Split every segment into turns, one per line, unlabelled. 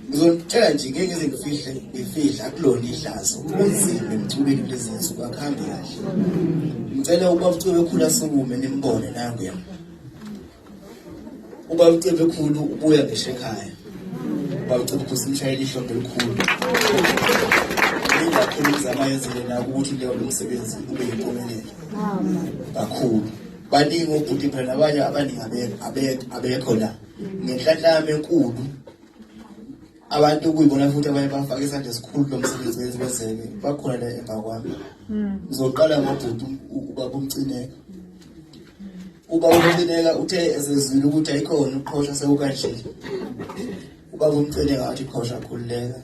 Ngizotshela nje ngeke ngize ngifihla akulona ihlazo kunzima emculweni kulezi nsuku akuhambi kahle. Ngicela ubaba uCebe khulu asukume nimbone nanguya. Ubaba uCebe khulu ubuya ngisho ekhaya. Ubaba uCebe khulu simshayela ihlombe elikhulu. Kakhulu uzama yenzele nako ukuthi leyo umsebenzi ube yimpumelelo kakhulu. Baningi obhuti phela nabanye abaningi abekho la ngenhlanhlamo enkulu abantu kuyibona futhi abanye bafaka isandla esikhulu lo msebenzi wenzeke bakhona la emva kwami. Ngizoqala ngobhuti ubaba uMcineka. Ubaba uMcineka uthe ezezwile ukuthi ayikhona ukuqhosha sekukanje. Ubaba uMcineka athi qhosha khululeka.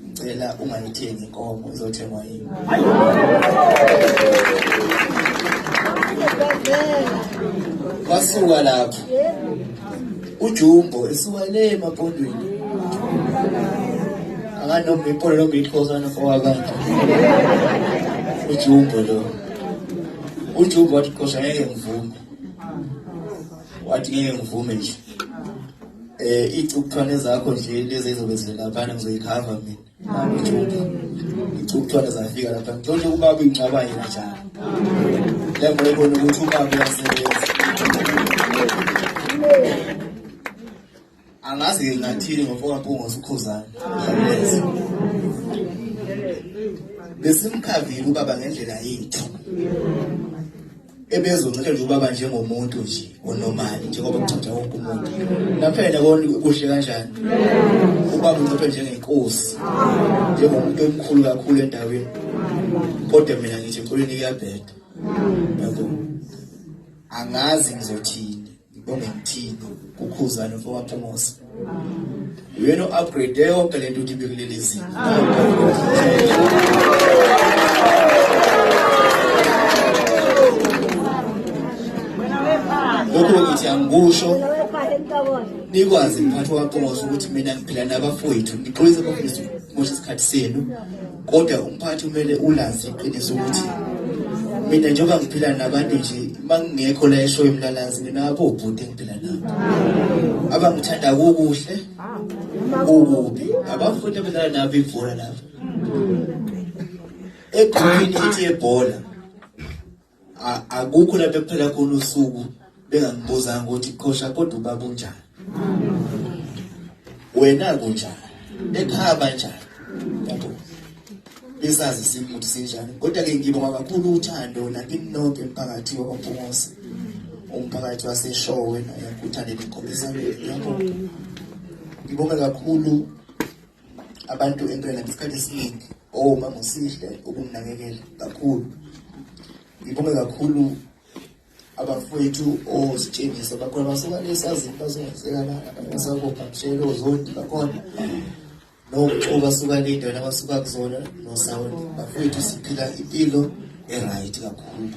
Ngicela ungayithengi inkomo izothengwa yini. Basuka lapho uJumbo esuka le emapondweni anganoma ipolo noma iXhosa fowakanje. uJumbo lo uJumbo wathi qosha ngeke ngivume, wathi ngeke ngivume nje icukuthwane zakho nje lezi ezobezela lapha ngizoyikhava mina. Icukuthwane zafika lapha ngicela ubaba ingcaba yena njalo lapho ebona ukuthi ubaba uyasebenza. Angazi ngathini ngofoka phungo uSukhuzana besimkhavile ubaba ngendlela yethu ebezoncela nje ubaba njengomuntu nje onormali njengoba kuchaza wonke umuntu. Naphela kuhle kanjani ubaba unciphe njengenkosi njengomuntu omkhulu kakhulu endaweni. Kodwa mina ngithi empolweni kuyabheda. Yabo angazi ngizothini ngibonge ngithini kuKhuzana mfokaPhumuza. Uyena upgrade yonke lento uthi bekuleli zinga. Lokho ngithi angikusho nikwazi mphathi waPhumuza ukuthi mina ngiphila nabafowethu ngiqolisa bafisa ukuthi isikhathi senu, kodwa umphathi kumele ulazi iqiniso ukuthi mina njengoba ngiphila nabantu nje mangingekho la eshowe Mlalazi nginabo obhuti engiphila nabo abangithanda kukuhle kubi abafundi abadlala nabo ibhola lapha eqhubini ithi ebhola. Akukho lapho kuphela khona usuku bengangibuzanga ukuthi qhosha kodwa ubaba unjani, wena kunjani, ekhaya kanjani. Yabo besazi simuthi sinjani. Kodwa-ke ngibonga kakhulu uthando nakini nonke emphakathi waKwaPhumuza, umphakathi waseshowe uthando elikhombisa. Yabo ngibonga kakhulu abantu empela ngesikhathi esiningi Mama Usihle ukunginakekela kakhulu. Ngibonga kakhulu abafowethu ozitshengisa bakhona basuka lesazi bazongizeka la basakopha mshelo zondi bakhona nokuxoba basuka le ndawo abasuka kuzona noSawoni. Bafowethu siphila impilo eright kakhulu.